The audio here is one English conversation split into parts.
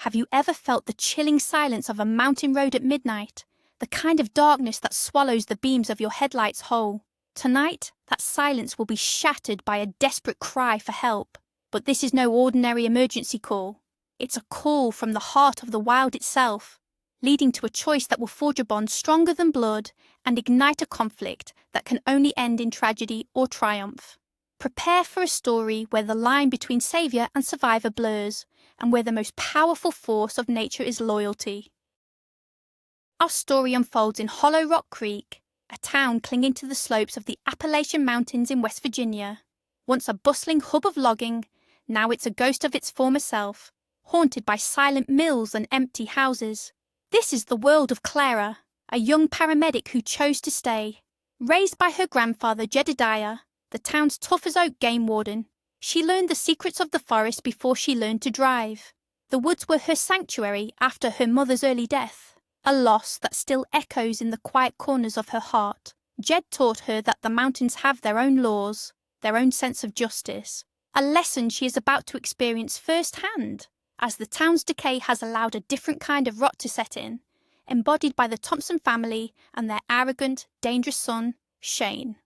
Have you ever felt the chilling silence of a mountain road at midnight? The kind of darkness that swallows the beams of your headlights whole. Tonight, that silence will be shattered by a desperate cry for help. But this is no ordinary emergency call. It's a call from the heart of the wild itself, leading to a choice that will forge a bond stronger than blood and ignite a conflict that can only end in tragedy or triumph. Prepare for a story where the line between savior and survivor blurs, and where the most powerful force of nature is loyalty. Our story unfolds in Hollow Rock Creek, a town clinging to the slopes of the Appalachian Mountains in West Virginia. Once a bustling hub of logging, now it's a ghost of its former self, haunted by silent mills and empty houses. This is the world of Clara, a young paramedic who chose to stay. Raised by her grandfather Jedediah, the town's tough-as-oak game warden, she learned the secrets of the forest before she learned to drive. The woods were her sanctuary after her mother's early death, a loss that still echoes in the quiet corners of her heart. Jed taught her that the mountains have their own laws, their own sense of justice, a lesson she is about to experience firsthand, as the town's decay has allowed a different kind of rot to set in, embodied by the Thompson family and their arrogant, dangerous son, Shane.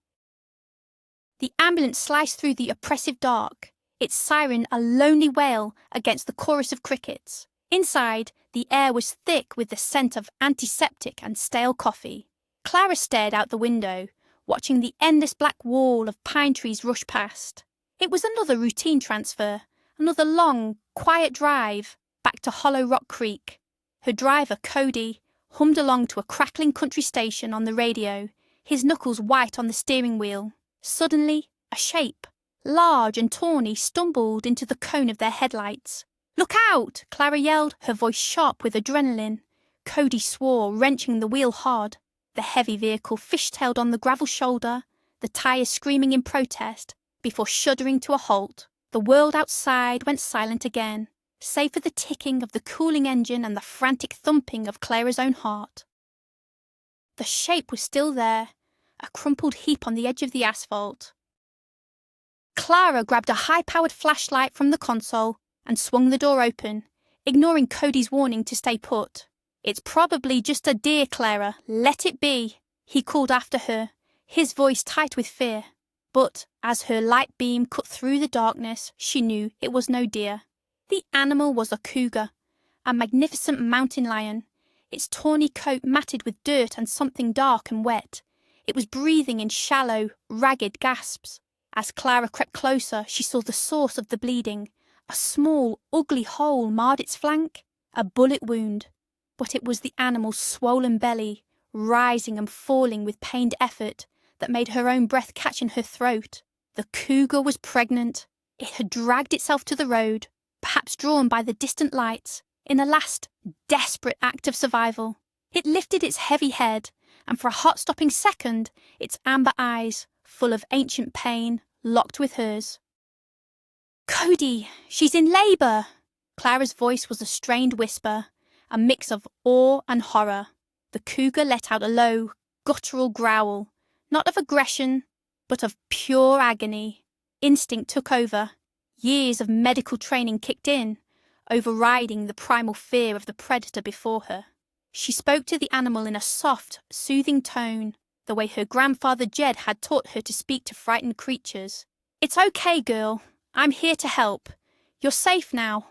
The ambulance sliced through the oppressive dark, its siren a lonely wail against the chorus of crickets. Inside, the air was thick with the scent of antiseptic and stale coffee. Clara stared out the window, watching the endless black wall of pine trees rush past. It was another routine transfer, another long, quiet drive back to Hollow Rock Creek. Her driver, Cody, hummed along to a crackling country station on the radio, his knuckles white on the steering wheel. Suddenly, a shape, large and tawny, stumbled into the cone of their headlights. "Look out!" Clara yelled, her voice sharp with adrenaline. Cody swore, wrenching the wheel hard. The heavy vehicle fishtailed on the gravel shoulder, the tires screaming in protest, before shuddering to a halt. The world outside went silent again, save for the ticking of the cooling engine and the frantic thumping of Clara's own heart. The shape was still there, a crumpled heap on the edge of the asphalt. Clara grabbed a high-powered flashlight from the console and swung the door open, ignoring Cody's warning to stay put. "It's probably just a deer, Clara. Let it be," he called after her, his voice tight with fear. But as her light beam cut through the darkness, she knew it was no deer. The animal was a cougar, a magnificent mountain lion, its tawny coat matted with dirt and something dark and wet. It was breathing in shallow, ragged gasps. As Clara crept closer, she saw the source of the bleeding. A small, ugly hole marred its flank, a bullet wound. But it was the animal's swollen belly, rising and falling with pained effort, that made her own breath catch in her throat. The cougar was pregnant. It had dragged itself to the road, perhaps drawn by the distant lights, in a last, desperate act of survival. It lifted its heavy head, and for a heart-stopping second, its amber eyes, full of ancient pain, locked with hers. "Cody, she's in labour!" Clara's voice was a strained whisper, a mix of awe and horror. The cougar let out a low, guttural growl, not of aggression, but of pure agony. Instinct took over. Years of medical training kicked in, overriding the primal fear of the predator before her. She spoke to the animal in a soft, soothing tone, the way her grandfather Jed had taught her to speak to frightened creatures. "It's okay, girl. I'm here to help. You're safe now."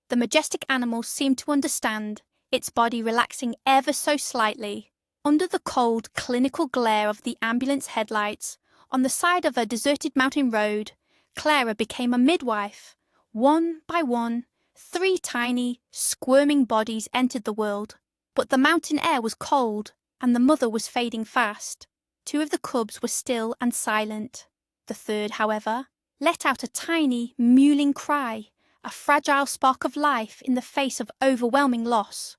The majestic animal seemed to understand, its body relaxing ever so slightly. Under the cold, clinical glare of the ambulance headlights, on the side of a deserted mountain road, Clara became a midwife. One by one, 3 tiny, squirming bodies entered the world. But the mountain air was cold, and the mother was fading fast. 2 of the cubs were still and silent. The third, however, let out a tiny, mewling cry, a fragile spark of life in the face of overwhelming loss.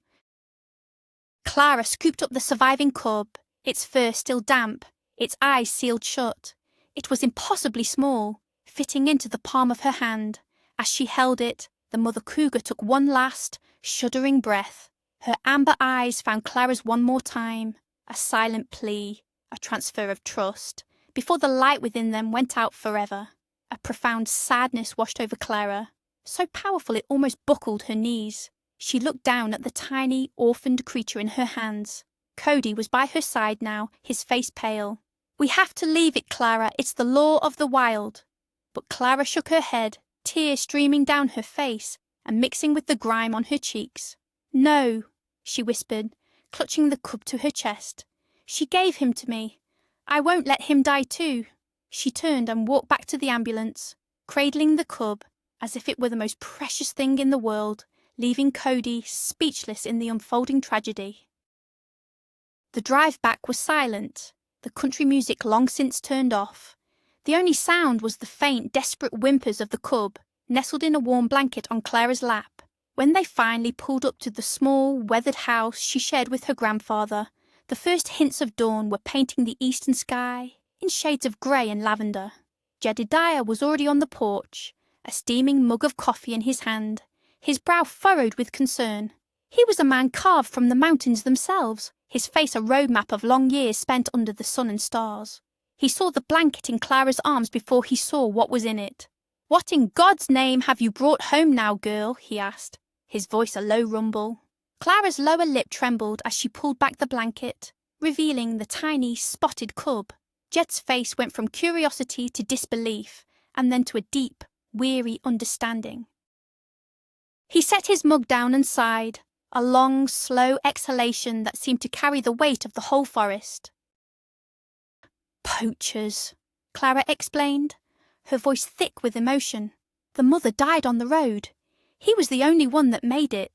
Clara scooped up the surviving cub, its fur still damp, its eyes sealed shut. It was impossibly small, fitting into the palm of her hand. As she held it, the mother cougar took one last, shuddering breath. Her amber eyes found Clara's one more time, a silent plea, a transfer of trust, before the light within them went out forever. A profound sadness washed over Clara, so powerful it almost buckled her knees. She looked down at the tiny, orphaned creature in her hands. Cody was by her side now, his face pale. "We have to leave it, Clara. It's the law of the wild." But Clara shook her head, tears streaming down her face and mixing with the grime on her cheeks. "No," she whispered, clutching the cub to her chest. "She gave him to me. I won't let him die too." She turned and walked back to the ambulance, cradling the cub as if it were the most precious thing in the world, leaving Cody speechless in the unfolding tragedy. The drive back was silent, the country music long since turned off. The only sound was the faint, desperate whimpers of the cub, nestled in a warm blanket on Clara's lap. When they finally pulled up to the small, weathered house she shared with her grandfather, the first hints of dawn were painting the eastern sky in shades of grey and lavender. Jedediah was already on the porch, a steaming mug of coffee in his hand, his brow furrowed with concern. He was a man carved from the mountains themselves, his face a road map of long years spent under the sun and stars. He saw the blanket in Clara's arms before he saw what was in it. "What in God's name have you brought home now, girl?" he asked, his voice a low rumble. Clara's lower lip trembled as she pulled back the blanket, revealing the tiny, spotted cub. Jed's face went from curiosity to disbelief, and then to a deep, weary understanding. He set his mug down and sighed, a long, slow exhalation that seemed to carry the weight of the whole forest. "Poachers," Clara explained, her voice thick with emotion. "The mother died on the road. He was the only one that made it."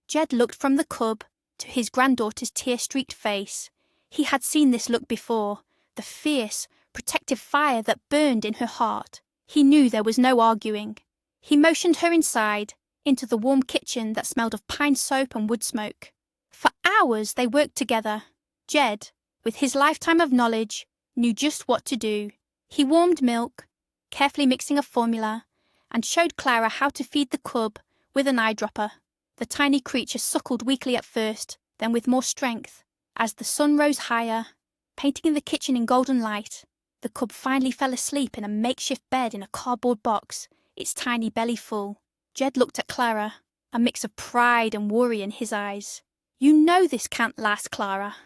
Jed looked from the cub to his granddaughter's tear-streaked face. He had seen this look before, the fierce, protective fire that burned in her heart. He knew there was no arguing. He motioned her inside, into the warm kitchen that smelled of pine soap and wood smoke. For hours they worked together. Jed, with his lifetime of knowledge, knew just what to do. He warmed milk, carefully mixing a formula, and showed Clara how to feed the cub with an eyedropper. The tiny creature suckled weakly at first, then with more strength. As the sun rose higher, painting the kitchen in golden light, the cub finally fell asleep in a makeshift bed in a cardboard box, its tiny belly full. Jed looked at Clara, a mix of pride and worry in his eyes. "You know this can't last, Clara.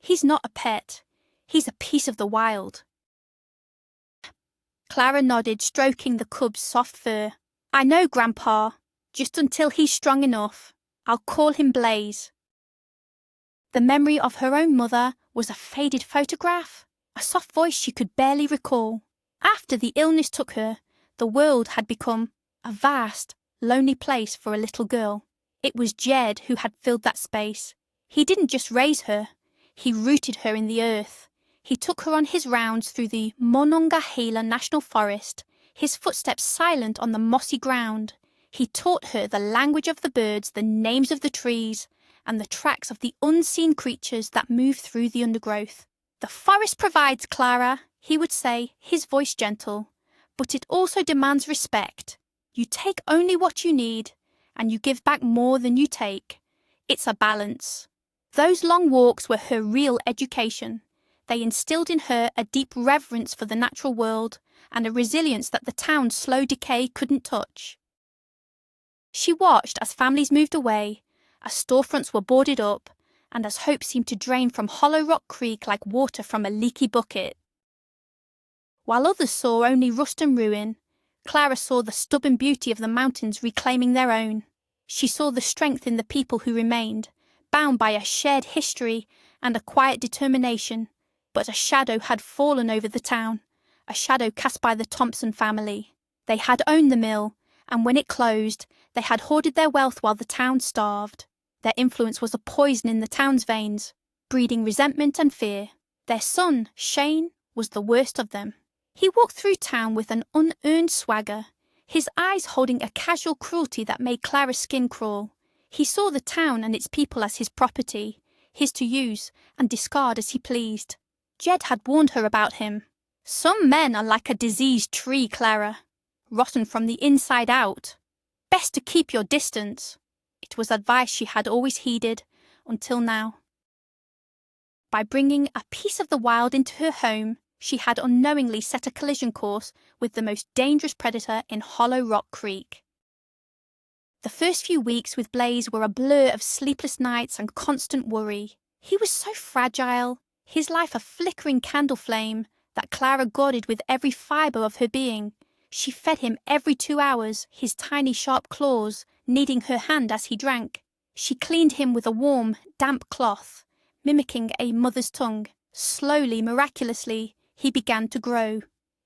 He's not a pet. He's a piece of the wild." Clara nodded, stroking the cub's soft fur. "I know, Grandpa. Just until he's strong enough. I'll call him Blaze." The memory of her own mother was a faded photograph, a soft voice she could barely recall. After the illness took her, the world had become a vast, lonely place for a little girl. It was Jed who had filled that space. He didn't just raise her, he rooted her in the earth. He took her on his rounds through the Monongahela National Forest, his footsteps silent on the mossy ground. He taught her the language of the birds, the names of the trees, and the tracks of the unseen creatures that move through the undergrowth. "The forest provides, Clara," he would say, his voice gentle, "but it also demands respect. You take only what you need, and you give back more than you take. It's a balance." Those long walks were her real education. They instilled in her a deep reverence for the natural world and a resilience that the town's slow decay couldn't touch. She watched as families moved away, as storefronts were boarded up, and as hope seemed to drain from Hollow Rock Creek like water from a leaky bucket. While others saw only rust and ruin, Clara saw the stubborn beauty of the mountains reclaiming their own. She saw the strength in the people who remained, bound by a shared history and a quiet determination. But a shadow had fallen over the town, a shadow cast by the Thompson family. They had owned the mill, and when it closed, they had hoarded their wealth while the town starved. Their influence was a poison in the town's veins, breeding resentment and fear. Their son, Shane, was the worst of them. He walked through town with an unearned swagger, his eyes holding a casual cruelty that made Clara's skin crawl. He saw the town and its people as his property, his to use and discard as he pleased. Jed had warned her about him. "Some men are like a diseased tree, Clara, rotten from the inside out. Best to keep your distance." It was advice she had always heeded, until now. By bringing a piece of the wild into her home, she had unknowingly set a collision course with the most dangerous predator in Hollow Rock Creek. The first few weeks with Blaze were a blur of sleepless nights and constant worry. He was so fragile, his life a flickering candle flame that Clara guarded with every fibre of her being. She fed him every 2 hours, his tiny sharp claws kneading her hand as he drank. She cleaned him with a warm, damp cloth, mimicking a mother's tongue. Slowly, miraculously, he began to grow.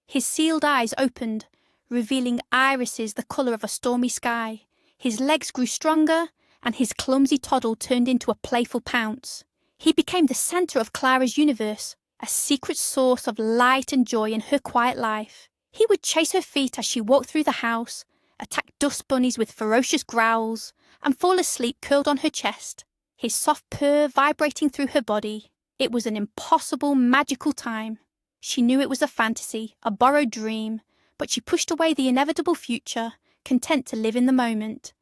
His sealed eyes opened, revealing irises the colour of a stormy sky. His legs grew stronger, and his clumsy toddle turned into a playful pounce. He became the centre of Clara's universe, a secret source of light and joy in her quiet life. He would chase her feet as she walked through the house, attack dust bunnies with ferocious growls, and fall asleep curled on her chest, his soft purr vibrating through her body. It was an impossible, magical time. She knew it was a fantasy, a borrowed dream, but she pushed away the inevitable future, content to live in the moment.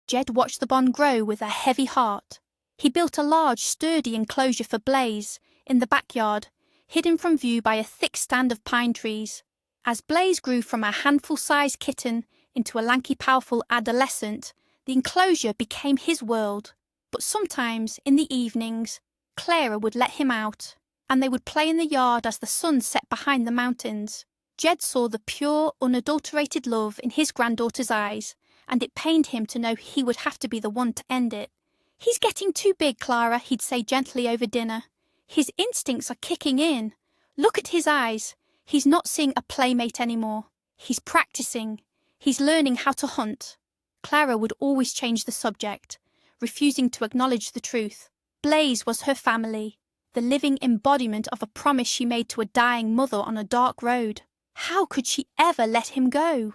Jed watched the bond grow with a heavy heart. He built a large, sturdy enclosure for Blaze in the backyard, hidden from view by a thick stand of pine trees. As Blaze grew from a handful-sized kitten into a lanky, powerful adolescent, the enclosure became his world. But sometimes, in the evenings, Clara would let him out, and they would play in the yard as the sun set behind the mountains. Jed saw the pure, unadulterated love in his granddaughter's eyes, and it pained him to know he would have to be the one to end it. "He's getting too big, Clara," he'd say gently over dinner. "His instincts are kicking in. Look at his eyes. He's not seeing a playmate anymore. He's practicing. He's learning how to hunt." Clara would always change the subject, refusing to acknowledge the truth. Blaze was her family, the living embodiment of a promise she made to a dying mother on a dark road. How could she ever let him go?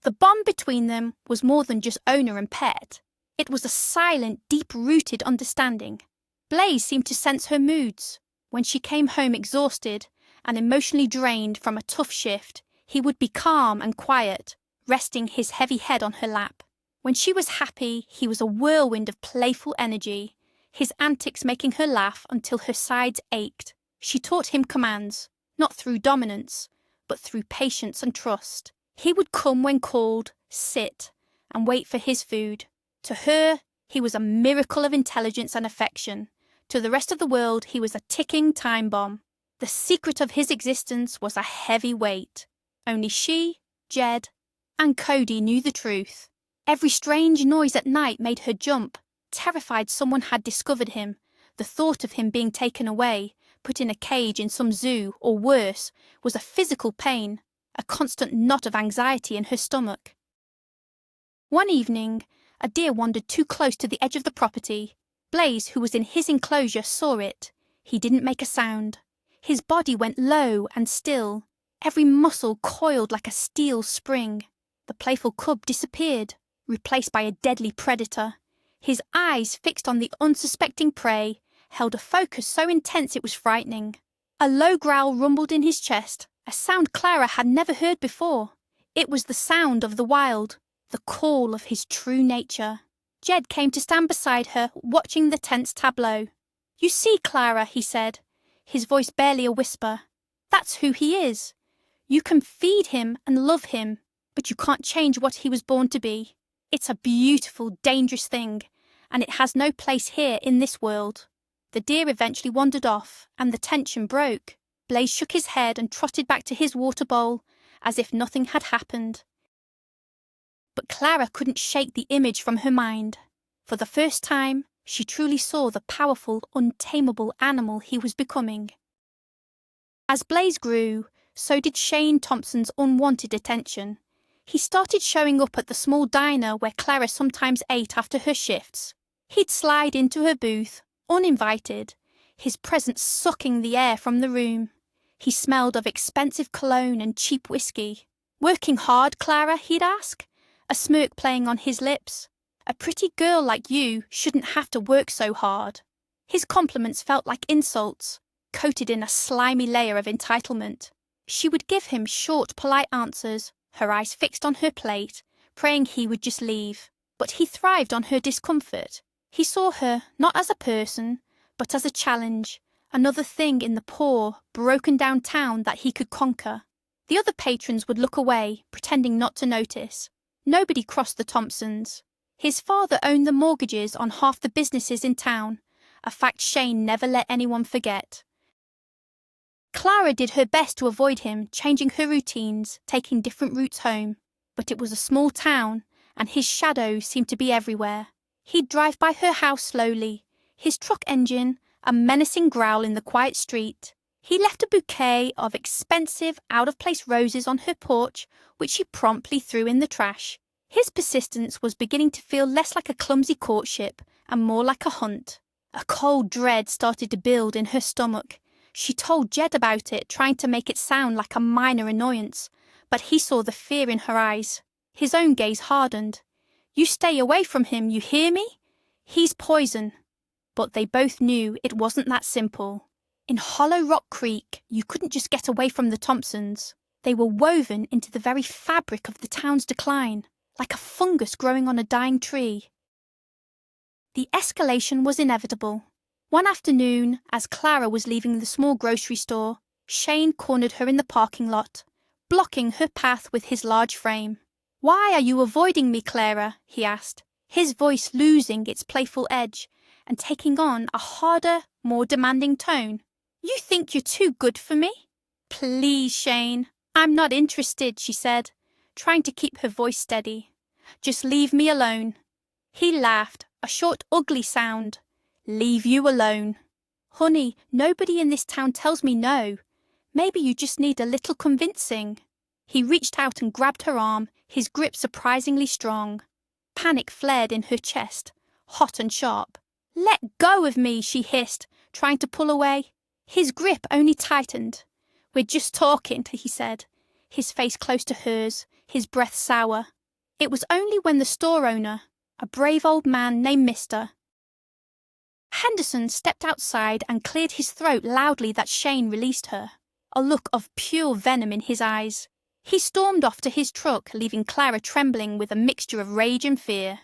The bond between them was more than just owner and pet. It was a silent, deep-rooted understanding. Blaze seemed to sense her moods. When she came home exhausted and emotionally drained from a tough shift, he would be calm and quiet, resting his heavy head on her lap. When she was happy, he was a whirlwind of playful energy, his antics making her laugh until her sides ached. She taught him commands, not through dominance, but through patience and trust. He would come when called, sit, and wait for his food. To her, he was a miracle of intelligence and affection. To the rest of the world, he was a ticking time bomb. The secret of his existence was a heavy weight. Only she, Jed, and Cody knew the truth. Every strange noise at night made her jump, terrified someone had discovered him. The thought of him being taken away, put in a cage in some zoo, or worse, was a physical pain, a constant knot of anxiety in her stomach. One evening, a deer wandered too close to the edge of the property. Blaze, who was in his enclosure, saw it. He didn't make a sound. His body went low and still, every muscle coiled like a steel spring. The playful cub disappeared, replaced by a deadly predator. His eyes, fixed on the unsuspecting prey, held a focus so intense it was frightening. A low growl rumbled in his chest, a sound Clara had never heard before. It was the sound of the wild, the call of his true nature. Jed came to stand beside her, watching the tense tableau. "You see, Clara," he said, his voice barely a whisper, "that's who he is. You can feed him and love him, but you can't change what he was born to be. It's a beautiful, dangerous thing, and it has no place here in this world." The deer eventually wandered off, and the tension broke. Blaze shook his head and trotted back to his water bowl, as if nothing had happened. But Clara couldn't shake the image from her mind. For the first time, she truly saw the powerful, untamable animal he was becoming. As Blaze grew, so did Shane Thompson's unwanted attention. He started showing up at the small diner where Clara sometimes ate after her shifts. He'd slide into her booth, uninvited, his presence sucking the air from the room. He smelled of expensive cologne and cheap whiskey. "Working hard, Clara?" he'd ask, a smirk playing on his lips. "A pretty girl like you shouldn't have to work so hard." His compliments felt like insults, coated in a slimy layer of entitlement. She would give him short, polite answers, her eyes fixed on her plate, praying he would just leave. But he thrived on her discomfort. He saw her not as a person, but as a challenge, another thing in the poor, broken-down town that he could conquer. The other patrons would look away, pretending not to notice. Nobody crossed the Thompsons. His father owned the mortgages on half the businesses in town, a fact Shane never let anyone forget. Clara did her best to avoid him, changing her routines, taking different routes home. But it was a small town, and his shadow seemed to be everywhere. He'd drive by her house slowly, his truck engine a menacing growl in the quiet street. He left a bouquet of expensive, out-of-place roses on her porch, which she promptly threw in the trash. His persistence was beginning to feel less like a clumsy courtship and more like a hunt. A cold dread started to build in her stomach. She told Jed about it, trying to make it sound like a minor annoyance, but he saw the fear in her eyes. His own gaze hardened. "You stay away from him, you hear me? He's poison." But they both knew it wasn't that simple. In Hollow Rock Creek, you couldn't just get away from the Thompsons. They were woven into the very fabric of the town's decline, like a fungus growing on a dying tree. The escalation was inevitable. One afternoon, as Clara was leaving the small grocery store, Shane cornered her in the parking lot, blocking her path with his large frame. "Why are you avoiding me, Clara?" he asked, his voice losing its playful edge and taking on a harder, more demanding tone. "You think you're too good for me?" "Please, Shane." "I'm not interested," she said, trying to keep her voice steady. "Just leave me alone." He laughed, a short, ugly sound. "Leave you alone." "Honey, nobody in this town tells me no. Maybe you just need a little convincing." He reached out and grabbed her arm, his grip surprisingly strong. Panic flared in her chest, hot and sharp. "Let go of me," she hissed, trying to pull away. His grip only tightened. "We're just talking," he said, his face close to hers, his breath sour. It was only when the store owner, a brave old man named Mr. Henderson, stepped outside and cleared his throat loudly that Shane released her, a look of pure venom in his eyes. He stormed off to his truck, leaving Clara trembling with a mixture of rage and fear.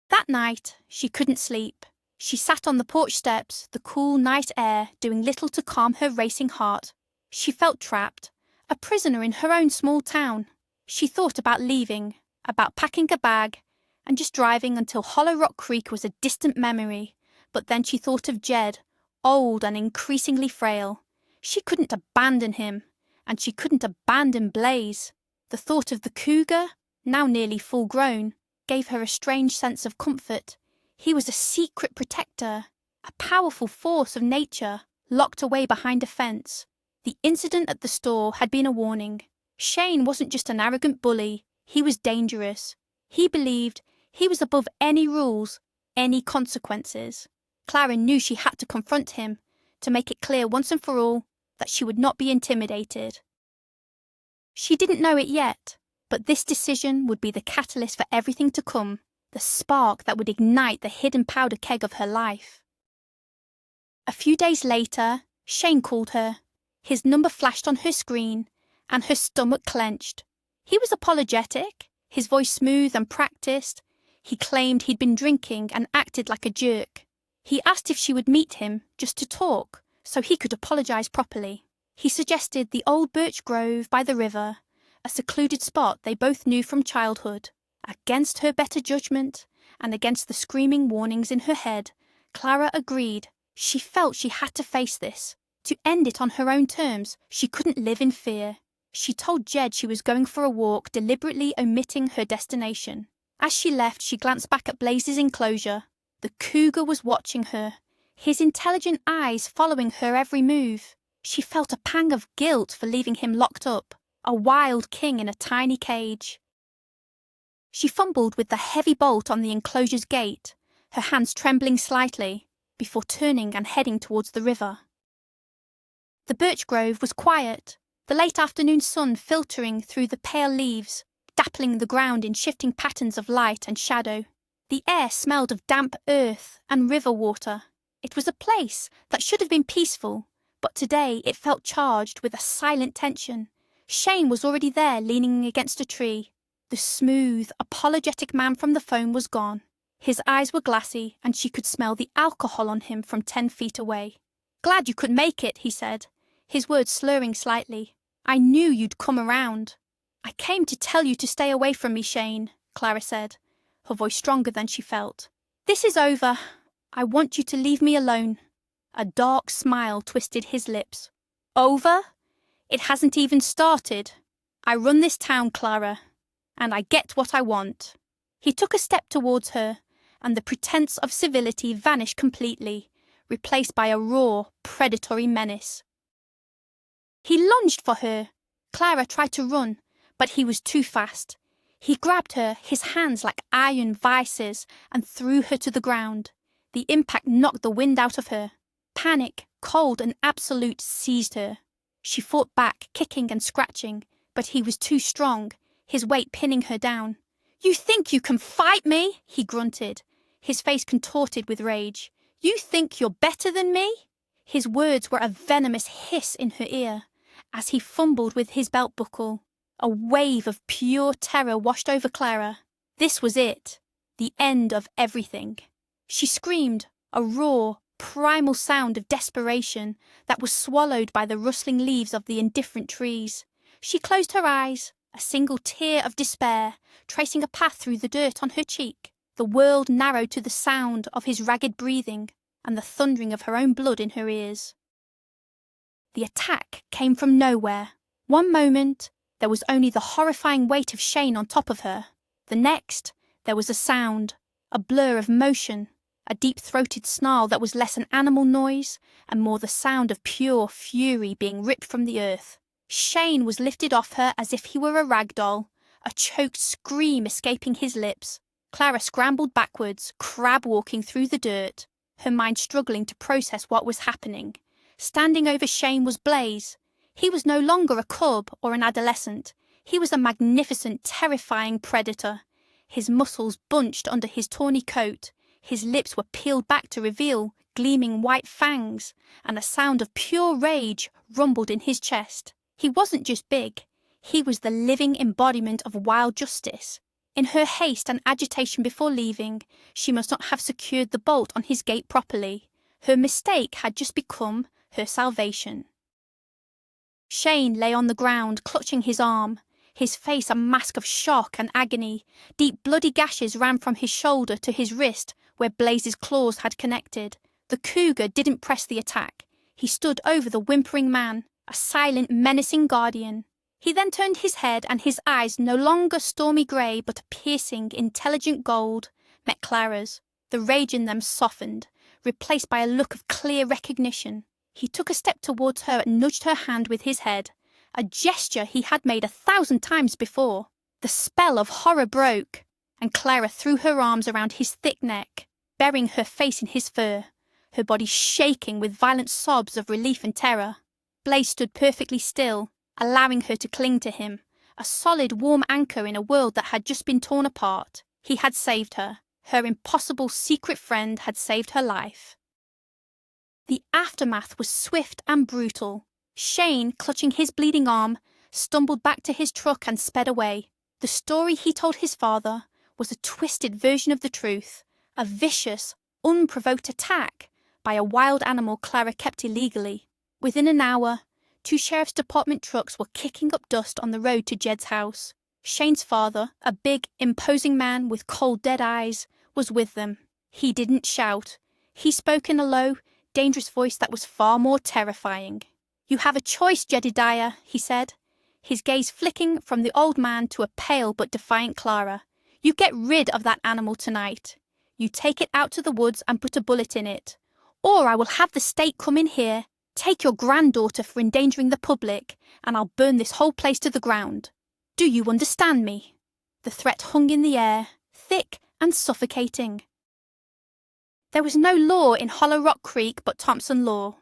That night, she couldn't sleep. She sat on the porch steps, the cool night air doing little to calm her racing heart. She felt trapped, a prisoner in her own small town. She thought about leaving, about packing a bag, and just driving until Hollow Rock Creek was a distant memory. But then she thought of Jed, old and increasingly frail. She couldn't abandon him, and she couldn't abandon Blaze. The thought of the Cougar, now nearly full-grown, gave her a strange sense of comfort. He was a secret protector, a powerful force of nature, locked away behind a fence. The incident at the store had been a warning. Shane wasn't just an arrogant bully, he was dangerous. He believed he was above any rules, any consequences. Clara knew she had to confront him, to make it clear once and for all that she would not be intimidated. She didn't know it yet, but this decision would be the catalyst for everything to come, the spark that would ignite the hidden powder keg of her life. A few days later, Shane called her. His number flashed on her screen, and her stomach clenched. He was apologetic, his voice smooth and practiced. He claimed he'd been drinking and acted like a jerk. He asked if she would meet him, just to talk, so he could apologize properly. He suggested the old birch grove by the river, a secluded spot they both knew from childhood. Against her better judgment, and against the screaming warnings in her head, Clara agreed. She felt she had to face this. To end it on her own terms, she couldn't live in fear. She told Jed she was going for a walk, deliberately omitting her destination. As she left, she glanced back at Blaze's enclosure. The Cougar was watching her, his intelligent eyes following her every move. She felt a pang of guilt for leaving him locked up, a wild king in a tiny cage. She fumbled with the heavy bolt on the enclosure's gate, her hands trembling slightly, before turning and heading towards the river. The birch grove was quiet, the late afternoon sun filtering through the pale leaves, dappling the ground in shifting patterns of light and shadow. The air smelled of damp earth and river water. It was a place that should have been peaceful, but today it felt charged with a silent tension. Shane was already there, leaning against a tree. The smooth, apologetic man from the phone was gone. His eyes were glassy, and she could smell the alcohol on him from 10 feet away. "Glad you could make it," he said, his words slurring slightly. "I knew you'd come around." I came to tell you to stay away from me, Shane, Clara said, her voice stronger than she felt. This is over. I want you to leave me alone. A dark smile twisted his lips. Over? It hasn't even started. I run this town, Clara, and I get what I want. He took a step towards her, and the pretense of civility vanished completely, replaced by a raw, predatory menace. He lunged for her. Clara tried to run, but he was too fast. He grabbed her, his hands like iron vices, and threw her to the ground. The impact knocked the wind out of her. Panic, cold and absolute, seized her. She fought back, kicking and scratching, but he was too strong, his weight pinning her down. You think you can fight me? He grunted, his face contorted with rage. You think you're better than me? His words were a venomous hiss in her ear as he fumbled with his belt buckle. A wave of pure terror washed over Clara. This was it, the end of everything. She screamed, a raw, primal sound of desperation that was swallowed by the rustling leaves of the indifferent trees. She closed her eyes, a single tear of despair tracing a path through the dirt on her cheek. The world narrowed to the sound of his ragged breathing and the thundering of her own blood in her ears. The attack came from nowhere. One moment, there was only the horrifying weight of Shane on top of her. The next, there was a sound, a blur of motion, a deep-throated snarl that was less an animal noise and more the sound of pure fury being ripped from the earth. Shane was lifted off her as if he were a rag doll, a choked scream escaping his lips. Clara scrambled backwards, crab-walking through the dirt, her mind struggling to process what was happening. Standing over Shane was Blaze. He was no longer a cub or an adolescent. He was a magnificent, terrifying predator. His muscles bunched under his tawny coat, his lips were peeled back to reveal gleaming white fangs, and a sound of pure rage rumbled in his chest. He wasn't just big, he was the living embodiment of wild justice. In her haste and agitation before leaving, she must not have secured the bolt on his gate properly. Her mistake had just become her salvation. Shane lay on the ground, clutching his arm, his face a mask of shock and agony. Deep bloody gashes ran from his shoulder to his wrist, where Blaze's claws had connected. The Cougar didn't press the attack. He stood over the whimpering man, a silent, menacing guardian. He then turned his head, and his eyes, no longer stormy grey but a piercing, intelligent gold, met Clara's. The rage in them softened, replaced by a look of clear recognition. He took a step towards her and nudged her hand with his head, a gesture he had made 1,000 times before. The spell of horror broke, and Clara threw her arms around his thick neck, burying her face in his fur, her body shaking with violent sobs of relief and terror. Blaze stood perfectly still, allowing her to cling to him, a solid, warm anchor in a world that had just been torn apart. He had saved her. Her impossible secret friend had saved her life. The aftermath was swift and brutal. Shane, clutching his bleeding arm, stumbled back to his truck and sped away. The story he told his father was a twisted version of the truth, a vicious, unprovoked attack by a wild animal Clara kept illegally. Within an hour, 2 sheriff's department trucks were kicking up dust on the road to Jed's house. Shane's father, a big, imposing man with cold, dead eyes, was with them. He didn't shout. He spoke in a low, dangerous voice that was far more terrifying. "You have a choice, Jedediah," he said, his gaze flicking from the old man to a pale but defiant Clara. "You get rid of that animal tonight. You take it out to the woods and put a bullet in it. Or I will have the state come in here, take your granddaughter for endangering the public, and I'll burn this whole place to the ground. Do you understand me?" The threat hung in the air, thick and suffocating. There was no law in Hollow Rock Creek but Thompson law.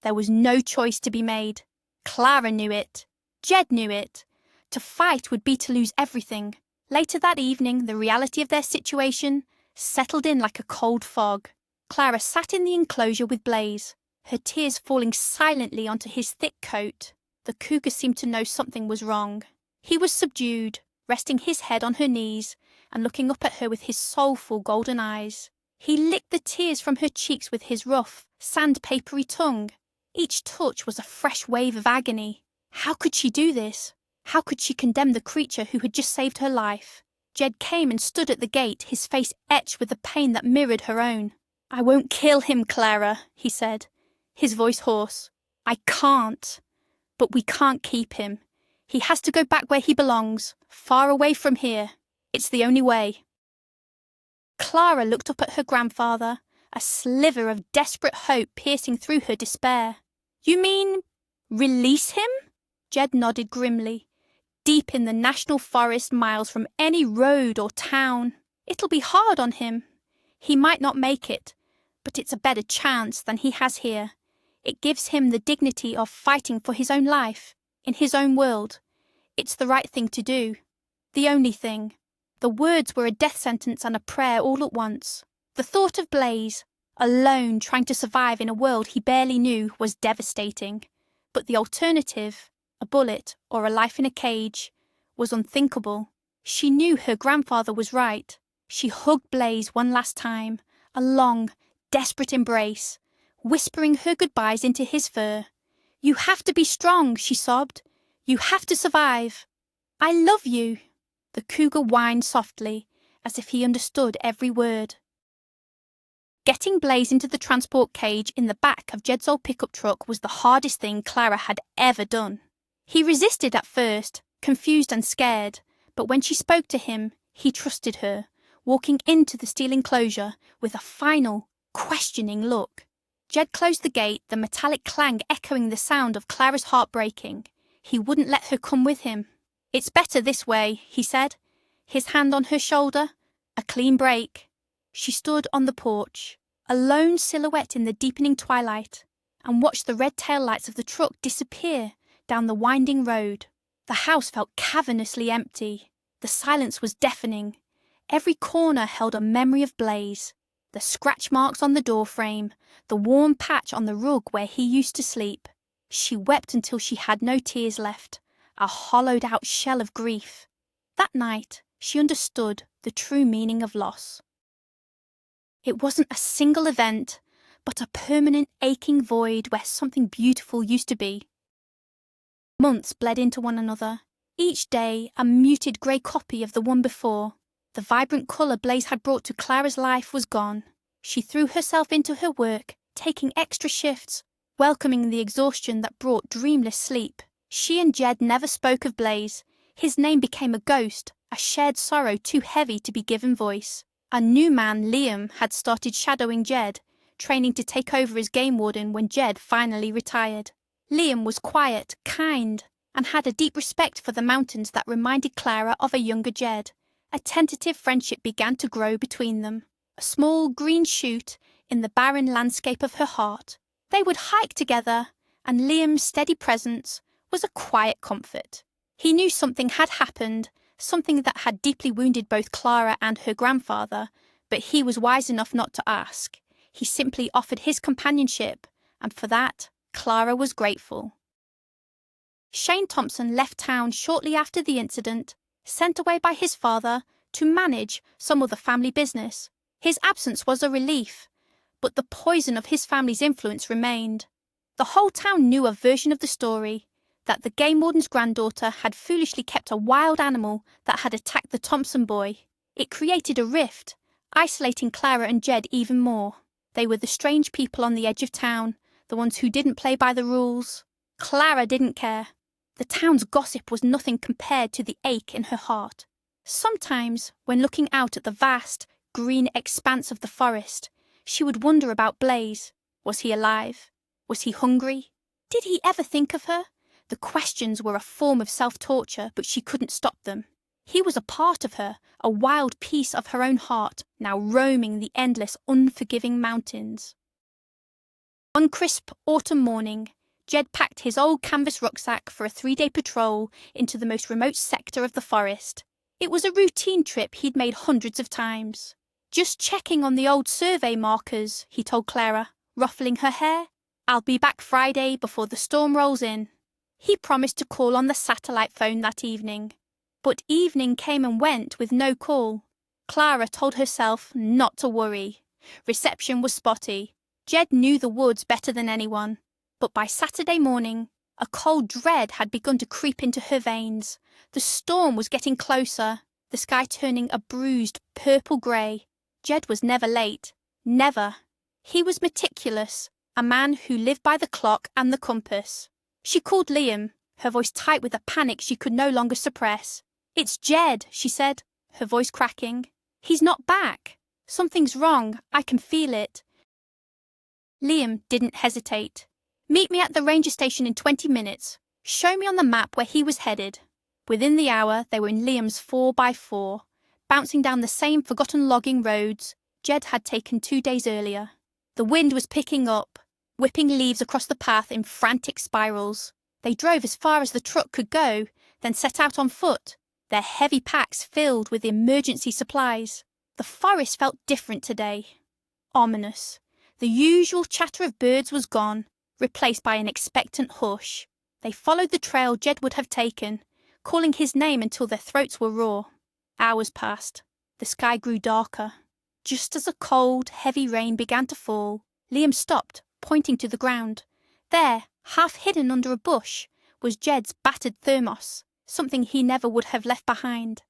There was no choice to be made. Clara knew it. Jed knew it. To fight would be to lose everything. Later that evening, the reality of their situation settled in like a cold fog. Clara sat in the enclosure with Blaze, her tears falling silently onto his thick coat. The Cougar seemed to know something was wrong. He was subdued, resting his head on her knees and looking up at her with his soulful golden eyes. He licked the tears from her cheeks with his rough, sandpapery tongue. Each touch was a fresh wave of agony. How could she do this? How could she condemn the creature who had just saved her life? Jed came and stood at the gate, his face etched with the pain that mirrored her own. "I won't kill him, Clara," he said, his voice hoarse. "I can't. But we can't keep him. He has to go back where he belongs, far away from here. It's the only way." Clara looked up at her grandfather, a sliver of desperate hope piercing through her despair. "You mean release him?" Jed nodded grimly. "Deep in the national forest, miles from any road or town. It'll be hard on him. He might not make it, but it's a better chance than he has here. It gives him the dignity of fighting for his own life, in his own world. It's the right thing to do. The only thing." The words were a death sentence and a prayer all at once. The thought of Blaze, alone trying to survive in a world he barely knew, was devastating. But the alternative, a bullet or a life in a cage, was unthinkable. She knew her grandfather was right. She hugged Blaze one last time, a long, desperate embrace, whispering her goodbyes into his fur. "You have to be strong," she sobbed. "You have to survive. I love you." The cougar whined softly, as if he understood every word. Getting Blaze into the transport cage in the back of Jed's old pickup truck was the hardest thing Clara had ever done. He resisted at first, confused and scared, but when she spoke to him, he trusted her, walking into the steel enclosure with a final, questioning look. Jed closed the gate, the metallic clang echoing the sound of Clara's heart breaking. He wouldn't let her come with him. "It's better this way," he said, his hand on her shoulder. A clean break. She stood on the porch, a lone silhouette in the deepening twilight, and watched the red taillights of the truck disappear down the winding road. The house felt cavernously empty. The silence was deafening. Every corner held a memory of Blaze. The scratch marks on the door frame, the warm patch on the rug where he used to sleep. She wept until she had no tears left, a hollowed-out shell of grief. That night, she understood the true meaning of loss. It wasn't a single event, but a permanent aching void where something beautiful used to be. Months bled into one another, each day a muted grey copy of the one before. The vibrant colour Blaze had brought to Clara's life was gone. She threw herself into her work, taking extra shifts, welcoming the exhaustion that brought dreamless sleep. She and Jed never spoke of Blaze. His name became a ghost, a shared sorrow too heavy to be given voice. A new man, Liam, had started shadowing Jed, training to take over as game warden when Jed finally retired. Liam was quiet, kind, and had a deep respect for the mountains that reminded Clara of a younger Jed. A tentative friendship began to grow between them, a small green shoot in the barren landscape of her heart. They would hike together, and Liam's steady presence was a quiet comfort. He knew something had happened, something that had deeply wounded both Clara and her grandfather, but he was wise enough not to ask. He simply offered his companionship, and for that, Clara was grateful. Shane Thompson left town shortly after the incident, sent away by his father to manage some of the family business. His absence was a relief, but the poison of his family's influence remained. The whole town knew a version of the story, that the game warden's granddaughter had foolishly kept a wild animal that had attacked the Thompson boy. It created a rift, isolating Clara and Jed even more. They were the strange people on the edge of town, the ones who didn't play by the rules. Clara didn't care. The town's gossip was nothing compared to the ache in her heart. Sometimes, when looking out at the vast, green expanse of the forest, she would wonder about Blaze. Was he alive? Was he hungry? Did he ever think of her? The questions were a form of self-torture, but she couldn't stop them. He was a part of her, a wild piece of her own heart, now roaming the endless, unforgiving mountains. One crisp autumn morning, Jed packed his old canvas rucksack for a 3-day patrol into the most remote sector of the forest. It was a routine trip he'd made hundreds of times. "Just checking on the old survey markers," he told Clara, ruffling her hair. "I'll be back Friday before the storm rolls in." He promised to call on the satellite phone that evening. But evening came and went with no call. Clara told herself not to worry. Reception was spotty. Jed knew the woods better than anyone. But by Saturday morning, A cold dread had begun to creep into her veins. The storm was getting closer, the sky turning a bruised purple-grey. Jed was never late. Never. He was meticulous, a man who lived by the clock and the compass. She called Liam, her voice tight with a panic she could no longer suppress. "It's Jed," she said, her voice cracking. "He's not back. Something's wrong. I can feel it." Liam didn't hesitate. "Meet me at the ranger station in 20 minutes. Show me on the map where he was headed." Within the hour, they were in Liam's 4x4, bouncing down the same forgotten logging roads Jed had taken 2 days earlier. The wind was picking up, whipping leaves across the path in frantic spirals. They drove as far as the truck could go, then set out on foot, their heavy packs filled with emergency supplies. The forest felt different today. Ominous. The usual chatter of birds was gone, replaced by an expectant hush. They followed the trail Jed would have taken, calling his name until their throats were raw. Hours passed. The sky grew darker. Just as a cold, heavy rain began to fall, Liam stopped, pointing to the ground. There, half hidden under a bush, was Jed's battered thermos, something he never would have left behind.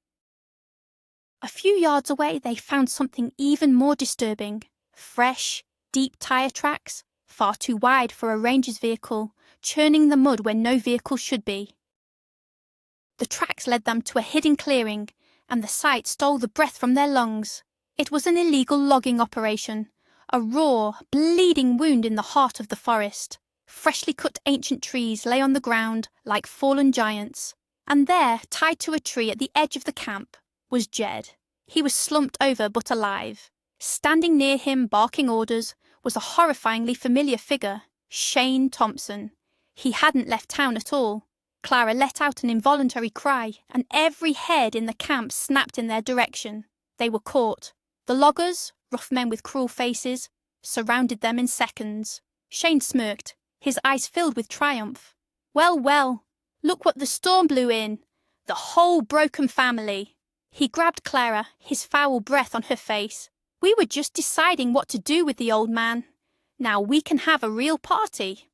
A few yards away they found something even more disturbing. Fresh, deep tyre tracks, far too wide for a ranger's vehicle, churning the mud where no vehicle should be. The tracks led them to a hidden clearing, and the sight stole the breath from their lungs. It was an illegal logging operation, a raw, bleeding wound in the heart of the forest. Freshly cut ancient trees lay on the ground like fallen giants, and there, tied to a tree at the edge of the camp, was Jed. He was slumped over but alive. Standing near him, barking orders, was a horrifyingly familiar figure, Shane Thompson. He hadn't left town at all. Clara let out an involuntary cry, and every head in the camp snapped in their direction. They were caught. The loggers, rough men with cruel faces, surrounded them in seconds. Shane smirked, his eyes filled with triumph. "Well, well, look what the storm blew in. The whole broken family." He grabbed Clara, his foul breath on her face. "We were just deciding what to do with the old man. Now we can have a real party."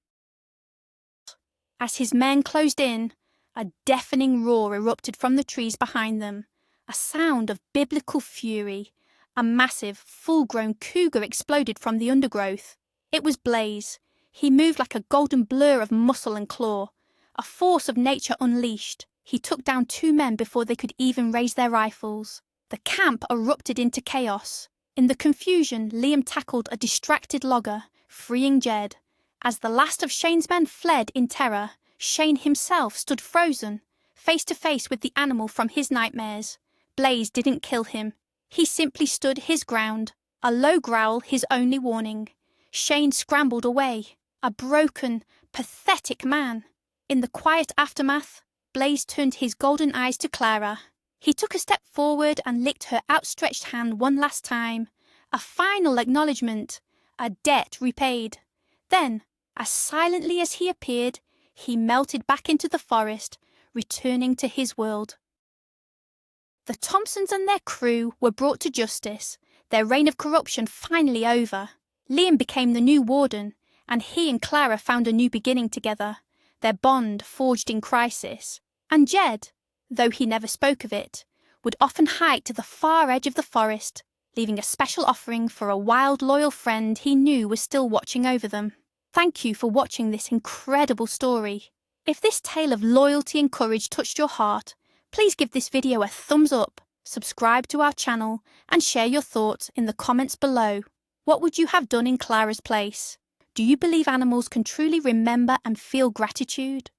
As his men closed in, a deafening roar erupted from the trees behind them, a sound of biblical fury. A massive, full-grown cougar exploded from the undergrowth. It was Blaze. He moved like a golden blur of muscle and claw, a force of nature unleashed. He took down 2 men before they could even raise their rifles. The camp erupted into chaos. In the confusion, Liam tackled a distracted logger, freeing Jed. As the last of Shane's men fled in terror, Shane himself stood frozen, face to face with the animal from his nightmares. Blaze didn't kill him. He simply stood his ground, a low growl his only warning. Shane scrambled away, a broken, pathetic man. In the quiet aftermath, Blaze turned his golden eyes to Clara. He took a step forward and licked her outstretched hand one last time, a final acknowledgement, a debt repaid. Then, as silently as he appeared, he melted back into the forest, returning to his world. The Thompsons and their crew were brought to justice, their reign of corruption finally over. Liam became the new warden, and he and Clara found a new beginning together, their bond forged in crisis. And Jed, though he never spoke of it, would often hike to the far edge of the forest, leaving a special offering for a wild, loyal friend he knew was still watching over them. Thank you for watching this incredible story. If this tale of loyalty and courage touched your heart, please give this video a thumbs up, subscribe to our channel, and share your thoughts in the comments below. What would you have done in Clara's place? Do you believe animals can truly remember and feel gratitude?